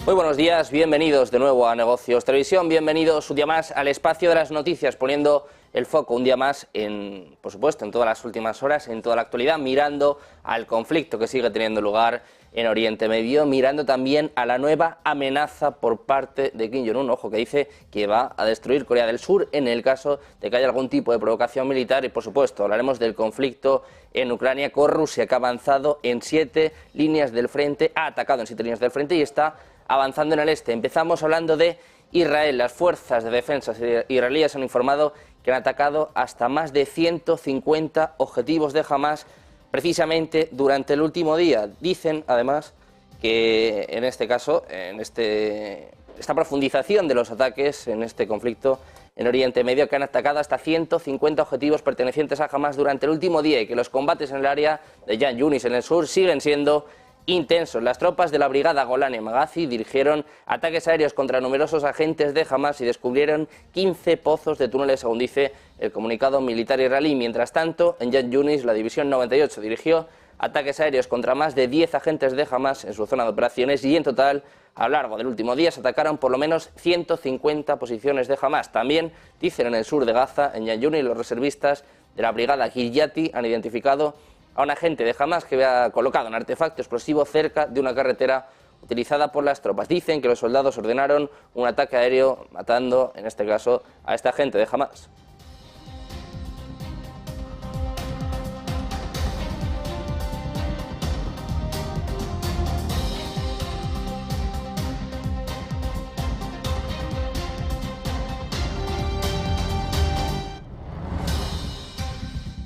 Muy buenos días, bienvenidos de nuevo a Negocios Televisión, bienvenidos un día más al espacio de las noticias, poniendo el foco un día más en, por supuesto, en todas las últimas horas, en toda la actualidad, mirando al conflicto que sigue teniendo lugar en Oriente Medio, mirando también a la nueva amenaza por parte de Kim Jong-un, ojo, que dice que va a destruir Corea del Sur en el caso de que haya algún tipo de provocación militar. Y por supuesto hablaremos del conflicto en Ucrania con Rusia, que ha avanzado en 7 líneas del frente, ha atacado en 7 líneas del frente y está avanzando en el este. Empezamos hablando de Israel. Las fuerzas de defensa israelíes han informado que han atacado hasta más de 150 objetivos de Hamás precisamente durante el último día. Dicen, además, que en este caso, esta profundización de los ataques en este conflicto en Oriente Medio, que han atacado hasta 150 objetivos pertenecientes a Hamás durante el último día y que los combates en el área de Khan Yunis, en el sur, siguen siendo intensos. Las tropas de la brigada Golani Magazi dirigieron ataques aéreos contra numerosos agentes de Hamás y descubrieron 15 pozos de túneles, según dice el comunicado militar israelí. Mientras tanto, en Khan Yunis, la división 98 dirigió ataques aéreos contra más de 10 agentes de Hamás en su zona de operaciones y en total, a lo largo del último día, se atacaron por lo menos 150 posiciones de Hamás. También, dicen en el sur de Gaza, en Khan Yunis, los reservistas de la brigada Gilyati han identificado a un agente de Hamás que había colocado un artefacto explosivo cerca de una carretera utilizada por las tropas. Dicen que los soldados ordenaron un ataque aéreo matando, en este caso, a este agente de Hamás.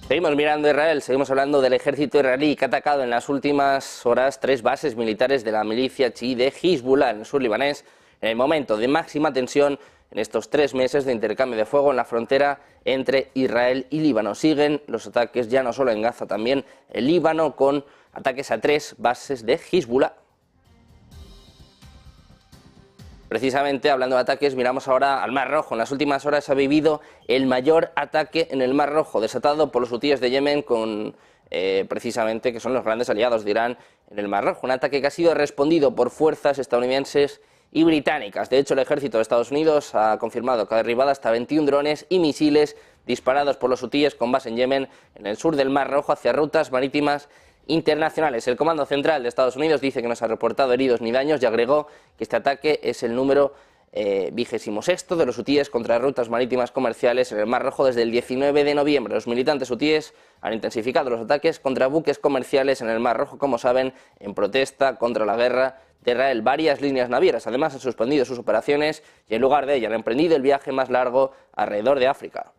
Seguimos mirando a Israel, seguimos hablando del ejército israelí que ha atacado en las últimas horas 3 bases militares de la milicia chií de Hezbollah en el sur libanés, en el momento de máxima tensión en estos 3 meses de intercambio de fuego en la frontera entre Israel y Líbano. Siguen los ataques ya no solo en Gaza, también en Líbano, con ataques a 3 bases de Hezbollah. Precisamente, hablando de ataques, miramos ahora al Mar Rojo. En las últimas horas ha vivido el mayor ataque en el Mar Rojo, desatado por los hutíes de Yemen, con precisamente, que son los grandes aliados de Irán en el Mar Rojo. Un ataque que ha sido respondido por fuerzas estadounidenses y británicas. De hecho, el ejército de Estados Unidos ha confirmado que ha derribado hasta 21 drones y misiles disparados por los hutíes con base en Yemen, en el sur del Mar Rojo, hacia rutas marítimas internacionales. El Comando Central de Estados Unidos dice que no se ha reportado heridos ni daños y agregó que este ataque es el número 26º de los hutíes contra rutas marítimas comerciales en el Mar Rojo desde el 19 de noviembre. Los militantes hutíes han intensificado los ataques contra buques comerciales en el Mar Rojo, como saben, en protesta contra la guerra de Israel. Varias líneas navieras además han suspendido sus operaciones y en lugar de ello han emprendido el viaje más largo alrededor de África.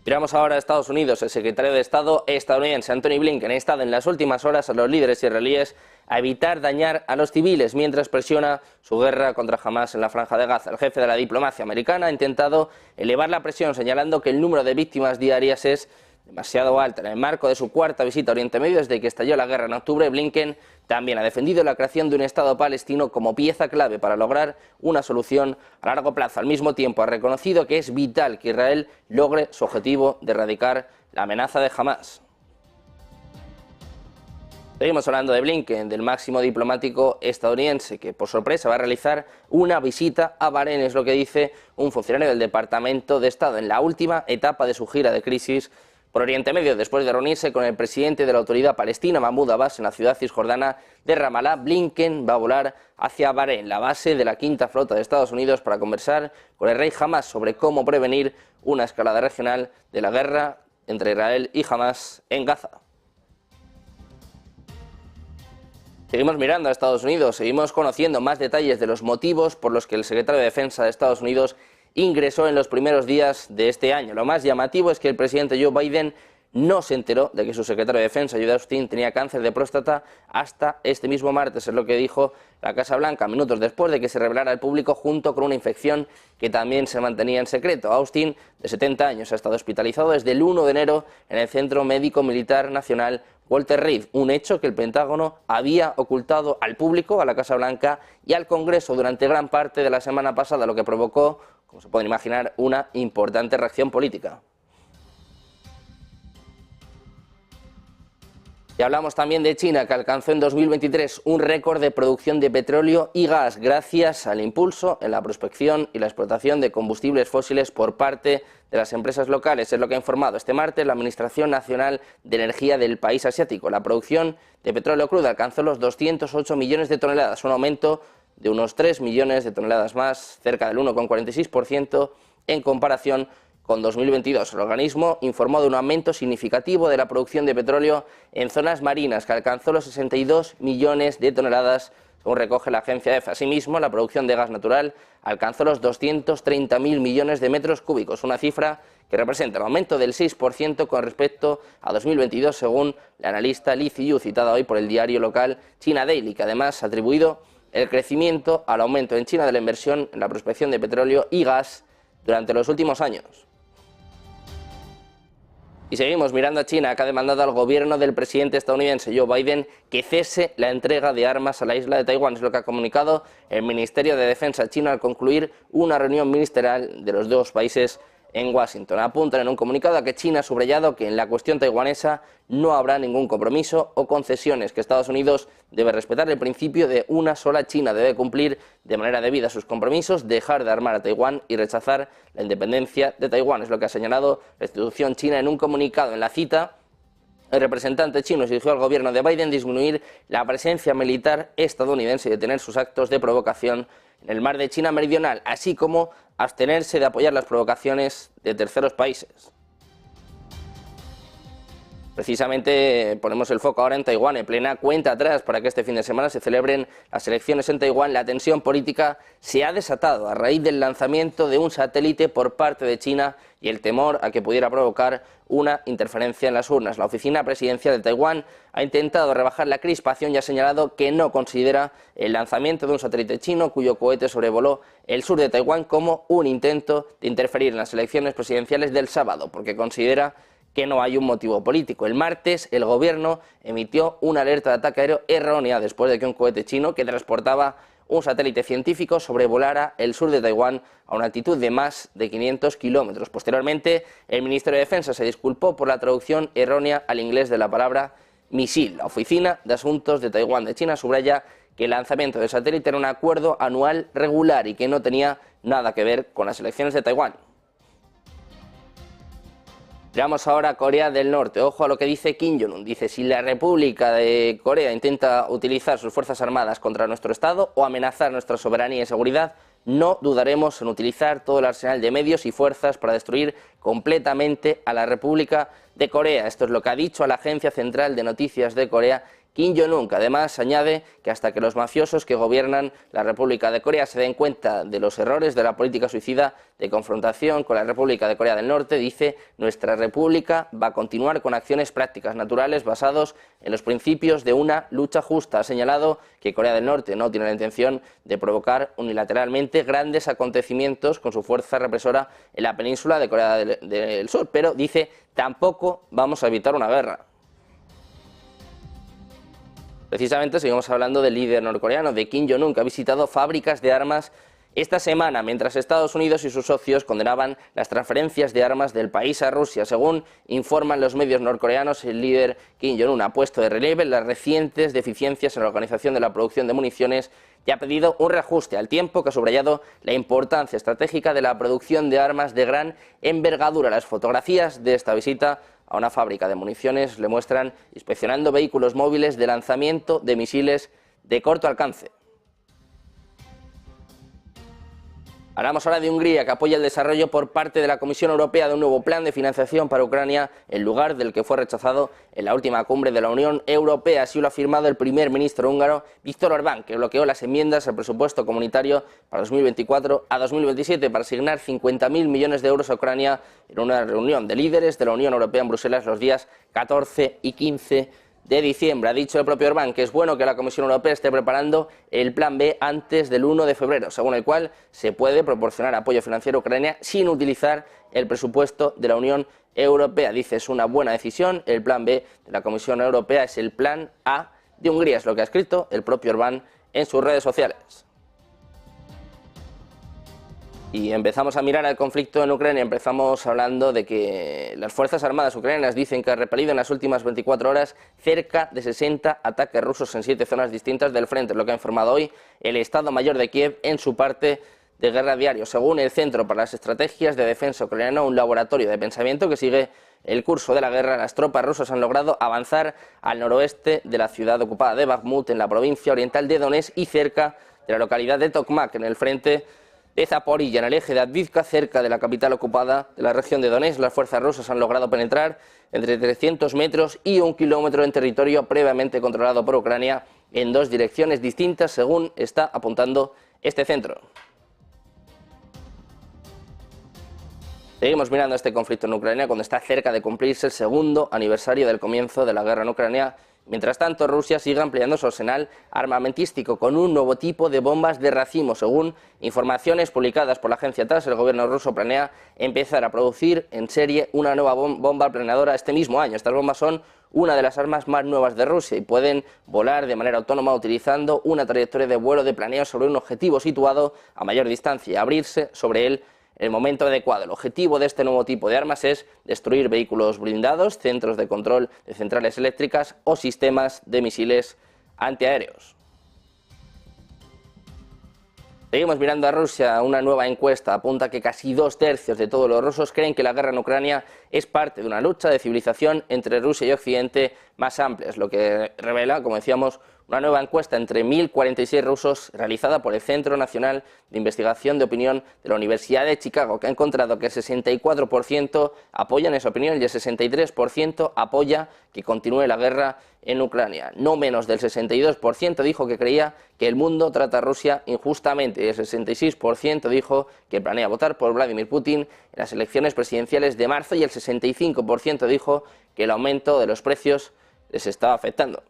Miramos ahora a Estados Unidos. El secretario de Estado estadounidense Antony Blinken ha instado en las últimas horas a los líderes israelíes a evitar dañar a los civiles mientras presiona su guerra contra Hamás en la Franja de Gaza. El jefe de la diplomacia americana ha intentado elevar la presión, señalando que el número de víctimas diarias es demasiado alto. En el marco de su 4ª visita a Oriente Medio desde que estalló la guerra en octubre, Blinken también ha defendido la creación de un Estado palestino como pieza clave para lograr una solución a largo plazo. Al mismo tiempo, ha reconocido que es vital que Israel logre su objetivo de erradicar la amenaza de Hamás. Seguimos hablando de Blinken, del máximo diplomático estadounidense, que por sorpresa va a realizar una visita a Bahrein, es lo que dice un funcionario del Departamento de Estado, en la última etapa de su gira de crisis por Oriente Medio. Después de reunirse con el presidente de la Autoridad Palestina, Mahmoud Abbas, en la ciudad cisjordana de Ramallah, Blinken va a volar hacia Bahrein, la base de la 5ª Flota de Estados Unidos, para conversar con el rey Hamás sobre cómo prevenir una escalada regional de la guerra entre Israel y Hamás en Gaza. Seguimos mirando a Estados Unidos, seguimos conociendo más detalles de los motivos por los que el secretario de Defensa de Estados Unidos ingresó en los primeros días de este año. Lo más llamativo es que el presidente Joe Biden no se enteró de que su secretario de Defensa, Lloyd Austin, tenía cáncer de próstata hasta este mismo martes, es lo que dijo la Casa Blanca, minutos después de que se revelara al público, junto con una infección que también se mantenía en secreto. Austin, de 70 años, ha estado hospitalizado desde el 1 de enero en el Centro Médico Militar Nacional Walter Reed, un hecho que el Pentágono había ocultado al público, a la Casa Blanca y al Congreso durante gran parte de la semana pasada, lo que provocó, como se pueden imaginar, una importante reacción política. Y hablamos también de China, que alcanzó en 2023 un récord de producción de petróleo y gas gracias al impulso en la prospección y la explotación de combustibles fósiles por parte de las empresas locales. Es lo que ha informado este martes la Administración Nacional de Energía del país asiático. La producción de petróleo crudo alcanzó los 208 millones de toneladas, un aumento de unos 3 millones de toneladas más, cerca del 1,46% en comparación con 2022. El organismo informó de un aumento significativo de la producción de petróleo en zonas marinas, que alcanzó los 62 millones de toneladas, según recoge la agencia EFE. Asimismo, la producción de gas natural alcanzó los 230.000 millones de metros cúbicos, una cifra que representa un aumento del 6% con respecto a 2022, según la analista Li Ziyu, citada hoy por el diario local China Daily, que además ha atribuido el crecimiento al aumento en China de la inversión en la prospección de petróleo y gas durante los últimos años. Y seguimos mirando a China, que ha demandado al gobierno del presidente estadounidense Joe Biden que cese la entrega de armas a la isla de Taiwán. Es lo que ha comunicado el Ministerio de Defensa chino al concluir una reunión ministerial de los dos países en Washington. Apuntan en un comunicado a que China ha subrayado que en la cuestión taiwanesa no habrá ningún compromiso o concesiones, que Estados Unidos debe respetar el principio de una sola China, debe cumplir de manera debida sus compromisos, dejar de armar a Taiwán y rechazar la independencia de Taiwán. Es lo que ha señalado la institución china en un comunicado. En la cita, el representante chino exigió al gobierno de Biden disminuir la presencia militar estadounidense y detener sus actos de provocación en el mar de China Meridional, así como abstenerse de apoyar las provocaciones de terceros países. Precisamente ponemos el foco ahora en Taiwán, en plena cuenta atrás para que este fin de semana se celebren las elecciones en Taiwán. La tensión política se ha desatado a raíz del lanzamiento de un satélite por parte de China y el temor a que pudiera provocar una interferencia en las urnas. La oficina presidencial de Taiwán ha intentado rebajar la crispación y ha señalado que no considera el lanzamiento de un satélite chino cuyo cohete sobrevoló el sur de Taiwán como un intento de interferir en las elecciones presidenciales del sábado, porque considera que no hay un motivo político. El martes, el gobierno emitió una alerta de ataque aéreo errónea después de que un cohete chino que transportaba un satélite científico sobrevolara el sur de Taiwán a una altitud de más de 500 kilómetros. Posteriormente, el Ministerio de Defensa se disculpó por la traducción errónea al inglés de la palabra misil. La Oficina de Asuntos de Taiwán de China subraya que el lanzamiento del satélite era un acuerdo anual regular y que no tenía nada que ver con las elecciones de Taiwán. Veamos ahora a Corea del Norte. Ojo a lo que dice Kim Jong-un. Dice: si la República de Corea intenta utilizar sus fuerzas armadas contra nuestro Estado o amenazar nuestra soberanía y seguridad, no dudaremos en utilizar todo el arsenal de medios y fuerzas para destruir completamente a la República de Corea. Esto es lo que ha dicho a la Agencia Central de Noticias de Corea Kim Jong-un, que además añade que hasta que los mafiosos que gobiernan la República de Corea se den cuenta de los errores de la política suicida de confrontación con la República de Corea del Norte, dice, nuestra República va a continuar con acciones prácticas naturales basados en los principios de una lucha justa. Ha señalado que Corea del Norte no tiene la intención de provocar unilateralmente grandes acontecimientos con su fuerza represora en la península de Corea del Sur, pero dice, tampoco vamos a evitar una guerra. Precisamente seguimos hablando del líder norcoreano, de Kim Jong-un, que ha visitado fábricas de armas esta semana, mientras Estados Unidos y sus socios condenaban las transferencias de armas del país a Rusia. Según informan los medios norcoreanos, el líder Kim Jong-un ha puesto de relieve las recientes deficiencias en la organización de la producción de municiones y ha pedido un reajuste, al tiempo que ha subrayado la importancia estratégica de la producción de armas de gran envergadura. Las fotografías de esta visita a una fábrica de municiones le muestran inspeccionando vehículos móviles de lanzamiento de misiles de corto alcance. Hablamos ahora de Hungría, que apoya el desarrollo por parte de la Comisión Europea de un nuevo plan de financiación para Ucrania, en lugar del que fue rechazado en la última cumbre de la Unión Europea. Así lo ha afirmado el primer ministro húngaro, Viktor Orbán, que bloqueó las enmiendas al presupuesto comunitario para 2024 a 2027 para asignar 50.000 millones de euros a Ucrania en una reunión de líderes de la Unión Europea en Bruselas los días 14 y 15 de diciembre. Ha dicho el propio Orbán que es bueno que la Comisión Europea esté preparando el plan B antes del 1 de febrero, según el cual se puede proporcionar apoyo financiero a Ucrania sin utilizar el presupuesto de la Unión Europea. Dice, es una buena decisión, el plan B de la Comisión Europea es el plan A de Hungría, es lo que ha escrito el propio Orbán en sus redes sociales. Y empezamos a mirar el conflicto en Ucrania. Empezamos hablando de que las Fuerzas Armadas ucranianas dicen que han repelido en las últimas 24 horas cerca de 60 ataques rusos en 7 zonas distintas del frente, lo que ha informado hoy el Estado Mayor de Kiev en su parte de guerra diario. Según el Centro para las Estrategias de Defensa Ucraniano, un laboratorio de pensamiento que sigue el curso de la guerra, las tropas rusas han logrado avanzar al noroeste de la ciudad ocupada de Bakhmut, en la provincia oriental de Donetsk, y cerca de la localidad de Tokmak, en el frente de Zaporilla, en el eje de Avdiivka, cerca de la capital ocupada de la región de Donetsk. Las fuerzas rusas han logrado penetrar entre 300 metros y 1 kilómetro en territorio previamente controlado por Ucrania en 2 direcciones distintas, según está apuntando este centro. Seguimos mirando este conflicto en Ucrania cuando está cerca de cumplirse el 2º aniversario del comienzo de la guerra en Ucrania. Mientras tanto, Rusia sigue ampliando su arsenal armamentístico con un nuevo tipo de bombas de racimo. Según informaciones publicadas por la agencia TASS, el gobierno ruso planea empezar a producir en serie una nueva bomba planeadora este mismo año. Estas bombas son una de las armas más nuevas de Rusia y pueden volar de manera autónoma utilizando una trayectoria de vuelo de planeo sobre un objetivo situado a mayor distancia y abrirse sobre él en el momento adecuado. El objetivo de este nuevo tipo de armas es destruir vehículos blindados, centros de control de centrales eléctricas o sistemas de misiles antiaéreos. Seguimos mirando a Rusia. Una nueva encuesta apunta que casi 2/3 de todos los rusos creen que la guerra en Ucrania es parte de una lucha de civilización entre Rusia y Occidente más amplia, lo que revela, como decíamos, una nueva encuesta entre 1.046 rusos realizada por el Centro Nacional de Investigación de Opinión de la Universidad de Chicago, que ha encontrado que el 64% apoyan esa opinión y el 63% apoya que continúe la guerra en Ucrania. No menos del 62% dijo que creía que el mundo trata a Rusia injustamente y el 66% dijo que planea votar por Vladimir Putin en las elecciones presidenciales de marzo y el 65% dijo que el aumento de los precios les estaba afectando.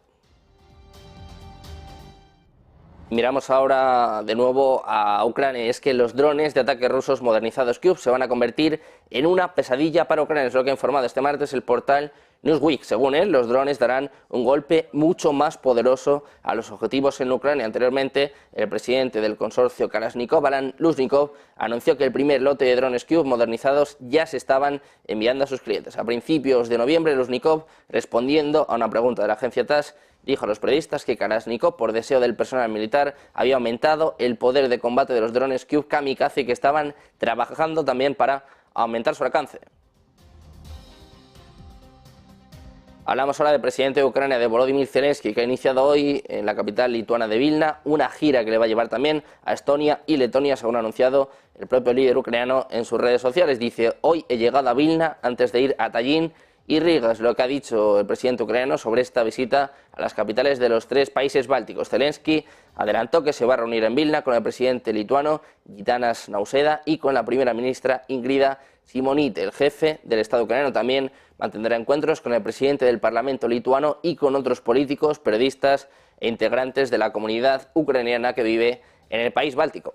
Miramos ahora de nuevo a Ucrania. Es que los drones de ataque rusos modernizados Cube se van a convertir en una pesadilla para Ucrania. Es lo que ha informado este martes el portal Newsweek. Según él, los drones darán un golpe mucho más poderoso a los objetivos en Ucrania. Anteriormente, el presidente del consorcio Kalashnikov, Alan Luznikov, anunció que el primer lote de drones Cube modernizados ya se estaban enviando a sus clientes. A principios de noviembre, Luznikov, respondiendo a una pregunta de la agencia TASS, dijo a los periodistas que Kalashnikov, por deseo del personal militar, había aumentado el poder de combate de los drones Cube kamikaze y que estaban trabajando también para aumentar su alcance. Hablamos ahora del presidente de Ucrania, de Volodymyr Zelensky, que ha iniciado hoy en la capital lituana de Vilna una gira que le va a llevar también a Estonia y Letonia, según ha anunciado el propio líder ucraniano en sus redes sociales. Dice: hoy he llegado a Vilna antes de ir a Tallinn y Riga. Es lo que ha dicho el presidente ucraniano sobre esta visita a las capitales de los 3 países bálticos. Zelensky adelantó que se va a reunir en Vilna con el presidente lituano Gitanas Nausėda y con la primera ministra Ingrida Šimonytė. El jefe del Estado ucraniano también mantendrá encuentros con el presidente del Parlamento lituano y con otros políticos, periodistas e integrantes de la comunidad ucraniana que vive en el país báltico.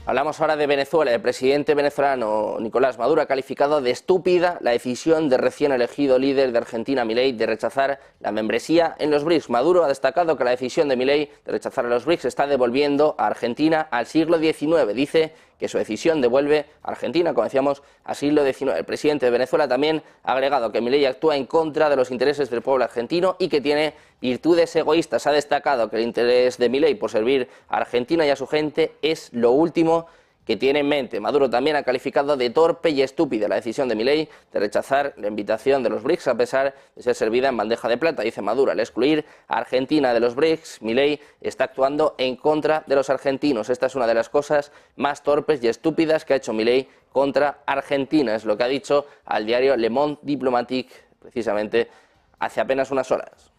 Hablamos ahora de Venezuela. El presidente venezolano Nicolás Maduro ha calificado de estúpida la decisión del recién elegido líder de Argentina, Milei, de rechazar la membresía en los BRICS. Maduro ha destacado que la decisión de Milei de rechazar a los BRICS está devolviendo a Argentina al siglo XIX. Dice que su decisión devuelve a Argentina, como decíamos, al siglo XIX. El presidente de Venezuela también ha agregado que Milei actúa en contra de los intereses del pueblo argentino y que tiene virtudes egoístas. Ha destacado que el interés de Milei por servir a Argentina y a su gente es lo último que tiene en mente. Maduro también ha calificado de torpe y estúpida la decisión de Milei de rechazar la invitación de los BRICS a pesar de ser servida en bandeja de plata. Dice Maduro: al excluir a Argentina de los BRICS, Milei está actuando en contra de los argentinos. Esta es una de las cosas más torpes y estúpidas que ha hecho Milei contra Argentina. Es lo que ha dicho al diario Le Monde Diplomatique precisamente hace apenas unas horas.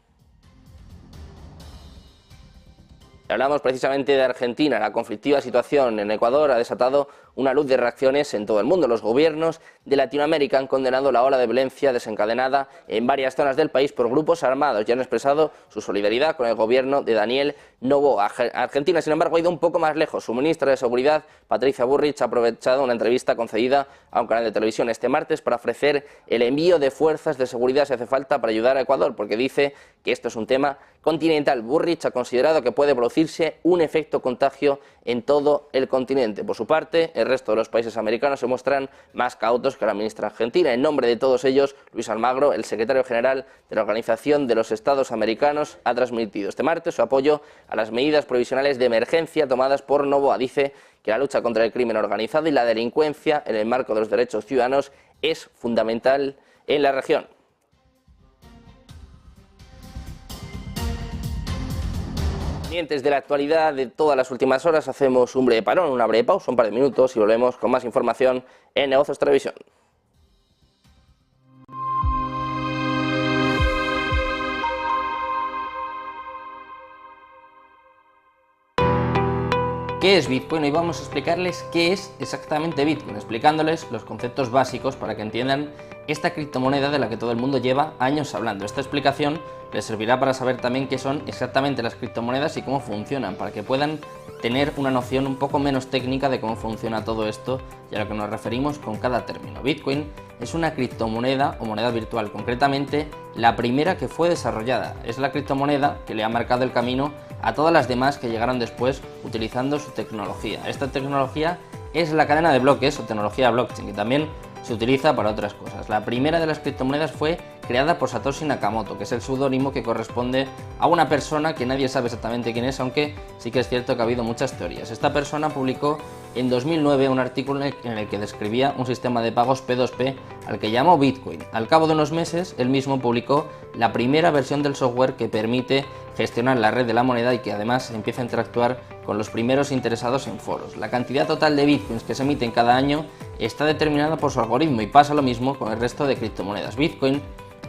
Hablamos precisamente de Argentina. La conflictiva situación en Ecuador ha desatado una luz de reacciones en todo el mundo. Los gobiernos de Latinoamérica han condenado la ola de violencia desencadenada en varias zonas del país por grupos armados y han expresado su solidaridad con el gobierno de Daniel Noboa. Argentina, sin embargo, ha ido un poco más lejos. Su ministra de Seguridad, Patricia Bullrich, ha aprovechado una entrevista concedida a un canal de televisión este martes para ofrecer el envío de fuerzas de seguridad si hace falta para ayudar a Ecuador, porque dice que esto es un tema continental. Bullrich ha considerado que puede producirse un efecto contagio en todo el continente. Por su parte, el resto de los países americanos se muestran más cautos que la ministra argentina. En nombre de todos ellos, Luis Almagro, el secretario general de la Organización de los Estados Americanos, ha transmitido este martes su apoyo a las medidas provisionales de emergencia tomadas por Noboa. Dice que la lucha contra el crimen organizado y la delincuencia en el marco de los derechos ciudadanos es fundamental en la región. Pendientes de la actualidad de todas las últimas horas, hacemos un breve parón, una breve pausa, un par de minutos y volvemos con más información en Negocios Televisión. ¿Qué es Bitcoin? Hoy vamos a explicarles qué es exactamente Bitcoin, explicándoles los conceptos básicos para que entiendan esta criptomoneda de la que todo el mundo lleva años hablando. Esta explicación les servirá para saber también qué son exactamente las criptomonedas y cómo funcionan, para que puedan tener una noción un poco menos técnica de cómo funciona todo esto y a lo que nos referimos con cada término. Bitcoin es una criptomoneda o moneda virtual, concretamente la primera que fue desarrollada. Es la criptomoneda que le ha marcado el camino a todas las demás que llegaron después utilizando su tecnología. Esta tecnología es la cadena de bloques o tecnología blockchain, que también se utiliza para otras cosas. La primera de las criptomonedas fue creada por Satoshi Nakamoto, que es el seudónimo que corresponde a una persona que nadie sabe exactamente quién es, aunque sí que es cierto que ha habido muchas teorías. Esta persona publicó en 2009 un artículo en el que describía un sistema de pagos P2P al que llamó Bitcoin. Al cabo de unos meses, él mismo publicó la primera versión del software que permite gestionar la red de la moneda y que además empieza a interactuar con los primeros interesados en foros. La cantidad total de Bitcoins que se emiten cada año está determinada por su algoritmo y pasa lo mismo con el resto de criptomonedas. Bitcoin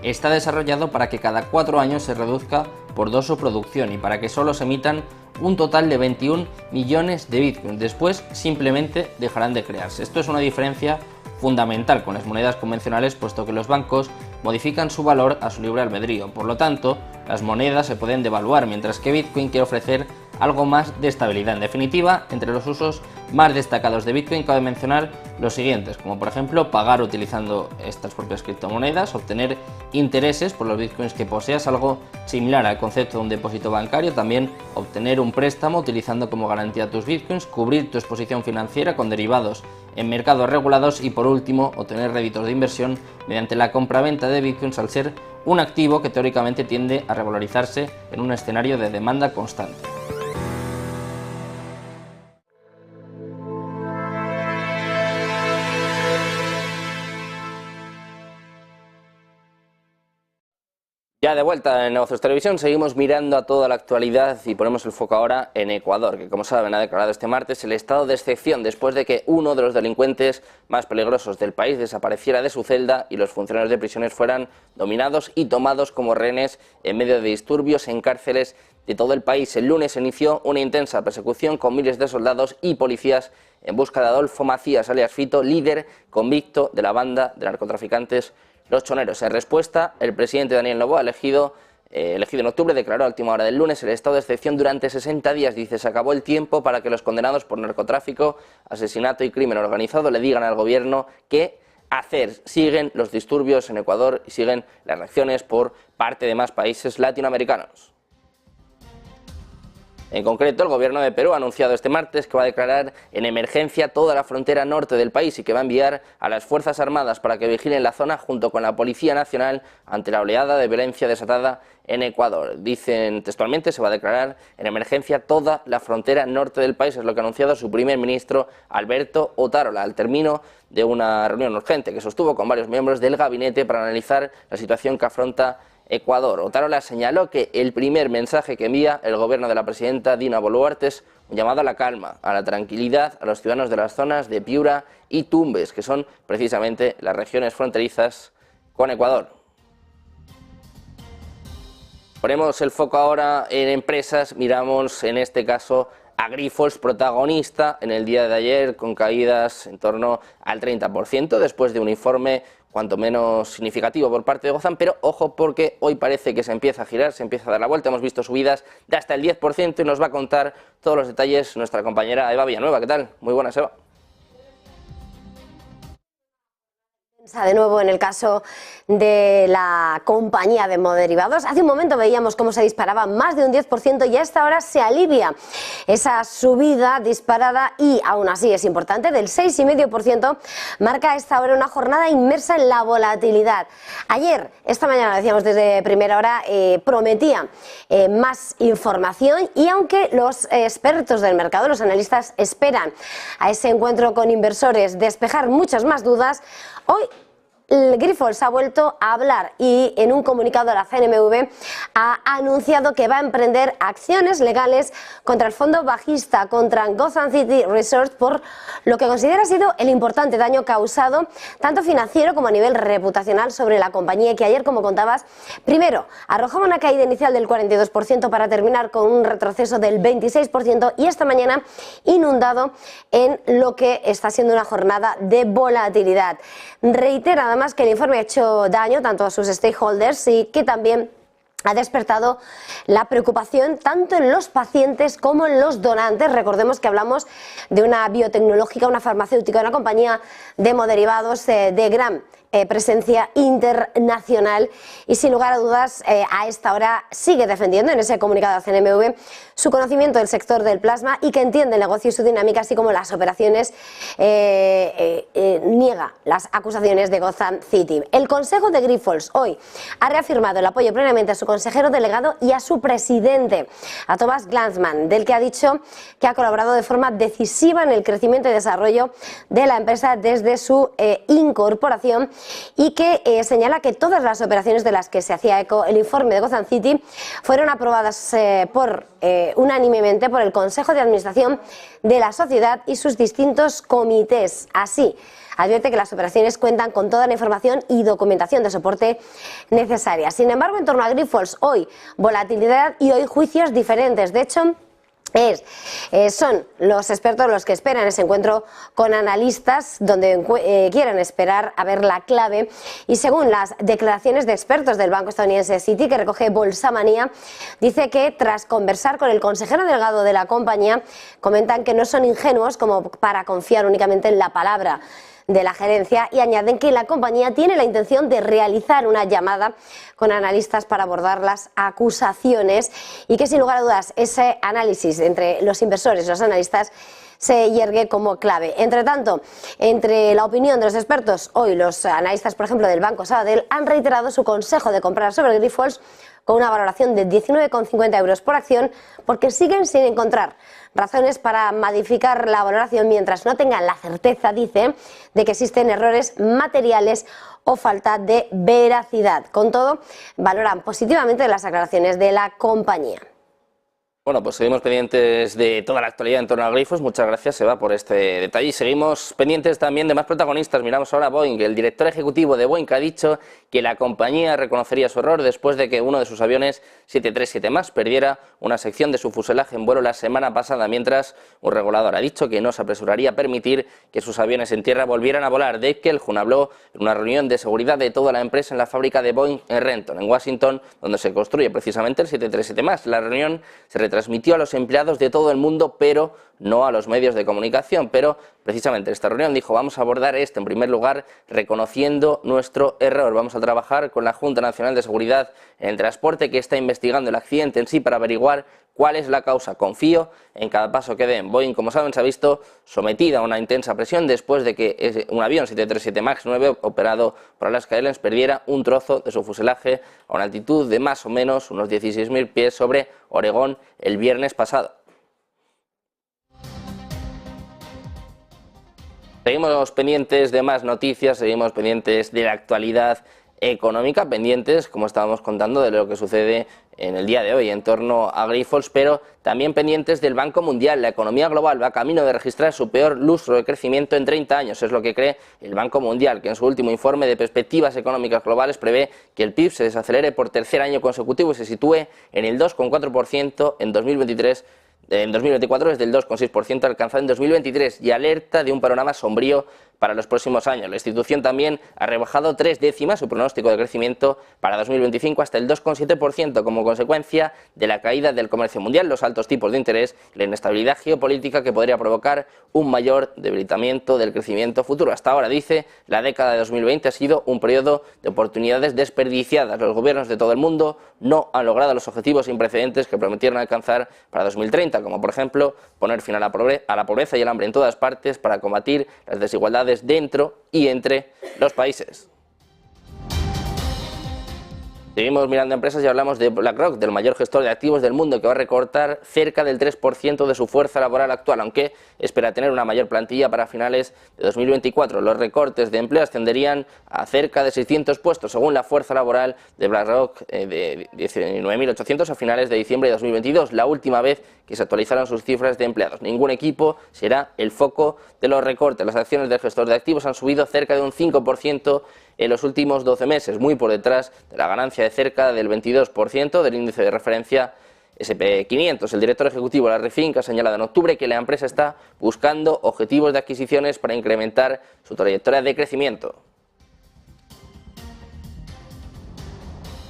está desarrollado para que cada 4 años se reduzca por 2 su producción y para que solo se emitan un total de 21 millones de Bitcoin. Después simplemente dejarán de crearse. Esto es una diferencia fundamental con las monedas convencionales, puesto que los bancos modifican su valor a su libre albedrío. Por lo tanto, las monedas se pueden devaluar, mientras que Bitcoin quiere ofrecer algo más de estabilidad. En definitiva, entre los usos más destacados de Bitcoin cabe mencionar los siguientes, como por ejemplo pagar utilizando estas propias criptomonedas, obtener intereses por los Bitcoins que poseas, algo similar al concepto de un depósito bancario, también obtener un préstamo utilizando como garantía tus Bitcoins, cubrir tu exposición financiera con derivados en mercados regulados y por último obtener réditos de inversión mediante la compraventa de Bitcoins, al ser un activo que teóricamente tiende a revalorizarse en un escenario de demanda constante. Ya de vuelta en Negocios Televisión, seguimos mirando a toda la actualidad y ponemos el foco ahora en Ecuador, que como saben ha declarado este martes el estado de excepción después de que uno de los delincuentes más peligrosos del país desapareciera de su celda y los funcionarios de prisiones fueran dominados y tomados como rehenes en medio de disturbios en cárceles de todo el país. El lunes se inició una intensa persecución con miles de soldados y policías en busca de Adolfo Macías, alias Fito, líder convicto de la banda de narcotraficantes Los Choneros. En respuesta, el presidente Daniel Noboa, elegido en octubre, declaró a última hora del lunes el estado de excepción durante 60 días. Dice, se acabó el tiempo para que los condenados por narcotráfico, asesinato y crimen organizado le digan al gobierno qué hacer. Siguen los disturbios en Ecuador y siguen las reacciones por parte de más países latinoamericanos. En concreto, el gobierno de Perú ha anunciado este martes que va a declarar en emergencia toda la frontera norte del país y que va a enviar a las Fuerzas Armadas para que vigilen la zona junto con la Policía Nacional ante la oleada de violencia desatada en Ecuador. Dicen textualmente, se va a declarar en emergencia toda la frontera norte del país, es lo que ha anunciado su primer ministro Alberto Otárola al término de una reunión urgente que sostuvo con varios miembros del gabinete para analizar la situación que afronta Ecuador. Otárola señaló que el primer mensaje que envía el gobierno de la presidenta Dina Boluarte es un llamado a la calma, a la tranquilidad a los ciudadanos de las zonas de Piura y Tumbes, que son precisamente las regiones fronterizas con Ecuador. Ponemos el foco ahora en empresas, miramos en este caso a Grifols, protagonista en el día de ayer con caídas en torno al 30% después de un informe cuanto menos significativo por parte de Gozan, pero ojo porque hoy parece que se empieza a girar, se empieza a dar la vuelta, hemos visto subidas de hasta el 10% y nos va a contar todos los detalles nuestra compañera Eva Villanueva. ¿Qué tal? Muy buenas, Eva. De nuevo en el caso de la compañía de hemoderivados. Hace un momento veíamos cómo se disparaba más de un 10% y a esta hora se alivia esa subida disparada y aún así es importante, del 6,5% marca a esta hora una jornada inmersa en la volatilidad. Ayer, esta mañana lo decíamos desde primera hora, prometía más información y aunque los expertos del mercado, los analistas esperan a ese encuentro con inversores despejar muchas más dudas, hoy Grifols ha vuelto a hablar y en un comunicado a la CNMV ha anunciado que va a emprender acciones legales contra el fondo bajista, contra Gotham City Resorts, por lo que considera ha sido el importante daño causado tanto financiero como a nivel reputacional sobre la compañía, que ayer, como contabas, primero arrojaba una caída inicial del 42% para terminar con un retroceso del 26% y esta mañana inundado en lo que está siendo una jornada de volatilidad. Reitera además que el informe ha hecho daño tanto a sus stakeholders y que también ha despertado la preocupación tanto en los pacientes como en los donantes. Recordemos que hablamos de una biotecnológica, una farmacéutica, una compañía de hemoderivados de gran presencia internacional y sin lugar a dudas a esta hora sigue defendiendo en ese comunicado a CNMV su conocimiento del sector del plasma y que entiende el negocio y su dinámica, así como las operaciones, niega las acusaciones de Gotham City. El Consejo de Grifols hoy ha reafirmado el apoyo plenamente a su consejero delegado y a su presidente, a Thomas Glanzman, del que ha dicho que ha colaborado de forma decisiva en el crecimiento y desarrollo de la empresa desde su incorporación y que señala que todas las operaciones de las que se hacía eco el informe de Gotham City fueron aprobadas unánimemente por el Consejo de Administración de la sociedad y sus distintos comités. Así, advierte que las operaciones cuentan con toda la información y documentación de soporte necesaria. Sin embargo, en torno a Grifols, hoy volatilidad y hoy juicios diferentes. De hecho, son los expertos los que esperan ese encuentro con analistas donde quieren esperar a ver la clave y según las declaraciones de expertos del banco estadounidense Citi, que recoge Bolsamanía, dice que tras conversar con el consejero delegado de la compañía comentan que no son ingenuos como para confiar únicamente en la palabra de la gerencia y añaden que la compañía tiene la intención de realizar una llamada con analistas para abordar las acusaciones y que sin lugar a dudas ese análisis entre los inversores y los analistas se yergue como clave. Entre tanto, entre la opinión de los expertos, hoy los analistas, por ejemplo, del Banco Sabadell han reiterado su consejo de comprar sobre Grifols con una valoración de 19,50 euros por acción, porque siguen sin encontrar razones para modificar la valoración mientras no tengan la certeza, dice, de que existen errores materiales o falta de veracidad. Con todo, valoran positivamente las aclaraciones de la compañía. Bueno, pues seguimos pendientes de toda la actualidad en torno a Grifols. Muchas gracias, Eva, por este detalle. Y seguimos pendientes también de más protagonistas. Miramos ahora a Boeing. El director ejecutivo de Boeing ha dicho que la compañía reconocería su error después de que uno de sus aviones 737 MAX perdiera una sección de su fuselaje en vuelo la semana pasada, mientras un regulador ha dicho que no se apresuraría a permitir que sus aviones en tierra volvieran a volar. Dave Calhoun habló en una reunión de seguridad de toda la empresa en la fábrica de Boeing en Renton, en Washington, donde se construye precisamente el 737 MAX. La reunión se transmitió a los empleados de todo el mundo, pero no a los medios de comunicación. Pero precisamente en esta reunión dijo: vamos a abordar esto en primer lugar reconociendo nuestro error. Vamos a trabajar con la Junta Nacional de Seguridad en el Transporte, que está investigando el accidente en sí para averiguar cuál es la causa. Confío en cada paso que den. Boeing, como saben, se ha visto sometida a una intensa presión después de que un avión 737 MAX 9 operado por Alaska Airlines perdiera un trozo de su fuselaje a una altitud de más o menos unos 16.000 pies sobre Oregón el viernes pasado. Seguimos pendientes de más noticias, seguimos pendientes de la actualidad económica, pendientes, como estábamos contando, de lo que sucede en el día de hoy en torno a Grifols, pero también pendientes del Banco Mundial. La economía global va camino de registrar su peor lustro de crecimiento en 30 años, es lo que cree el Banco Mundial, que en su último informe de perspectivas económicas globales prevé que el PIB se desacelere por tercer año consecutivo y se sitúe en el 2,4% en 2023, en 2024 es del 2,6% alcanzado en 2023 y alerta de un panorama sombrío para los próximos años. La institución también ha rebajado 3 décimas su pronóstico de crecimiento para 2025 hasta el 2,7% como consecuencia de la caída del comercio mundial, los altos tipos de interés y la inestabilidad geopolítica que podría provocar un mayor debilitamiento del crecimiento futuro. Hasta ahora, dice, la década de 2020 ha sido un periodo de oportunidades desperdiciadas. Los gobiernos de todo el mundo no han logrado los objetivos sin precedentes que prometieron alcanzar para 2030, como por ejemplo poner fin a la pobreza y el hambre en todas partes para combatir las desigualdades dentro y entre los países. Seguimos mirando empresas y hablamos de BlackRock, del mayor gestor de activos del mundo, que va a recortar cerca del 3% de su fuerza laboral actual, aunque espera tener una mayor plantilla para finales de 2024. Los recortes de empleo ascenderían a cerca de 600 puestos, según la fuerza laboral de BlackRock, de 19.800 a finales de diciembre de 2022, la última vez que se actualizaron sus cifras de empleados. Ningún equipo será el foco de los recortes. Las acciones del gestor de activos han subido cerca de un 5% en los últimos 12 meses, muy por detrás de la ganancia de cerca del 22% del índice de referencia S&P 500. El director ejecutivo de la Refink ha señalado en octubre que la empresa está buscando objetivos de adquisiciones para incrementar su trayectoria de crecimiento.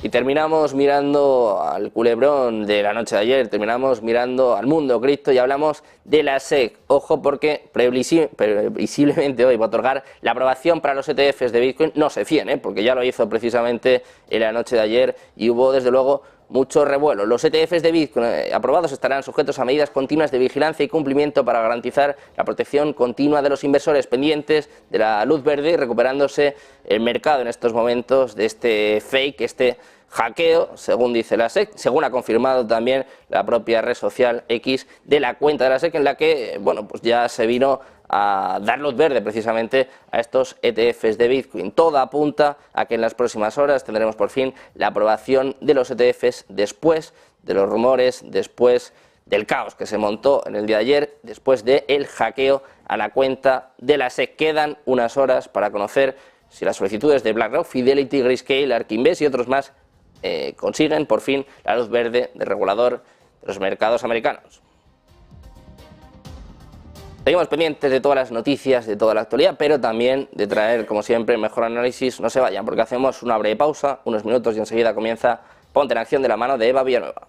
Y terminamos mirando al culebrón de la noche de ayer, terminamos mirando al mundo cripto y hablamos de la SEC. Ojo, porque previsiblemente hoy va a otorgar la aprobación para los ETFs de Bitcoin. No se fíen, porque ya lo hizo precisamente en la noche de ayer y hubo desde luego mucho revuelo. Los ETFs de Bitcoin aprobados estarán sujetos a medidas continuas de vigilancia y cumplimiento para garantizar la protección continua de los inversores, pendientes de la luz verde y recuperándose el mercado en estos momentos de este fake, este hackeo, según dice la SEC, según ha confirmado también la propia red social X de la cuenta de la SEC, en la que bueno, pues ya se vino a dar luz verde precisamente a estos ETFs de Bitcoin. Todo apunta a que en las próximas horas tendremos por fin la aprobación de los ETFs después de los rumores, después del caos que se montó en el día de ayer, después del hackeo a la cuenta de la SEC. Quedan unas horas para conocer si las solicitudes de BlackRock, Fidelity, Grayscale, ARK Invest y otros más consiguen por fin la luz verde del regulador de los mercados americanos. Seguimos pendientes de todas las noticias, de toda la actualidad, pero también de traer, como siempre, el mejor análisis. No se vayan, porque hacemos una breve pausa, unos minutos y enseguida comienza Ponte en Acción de la mano de Eva Villanueva.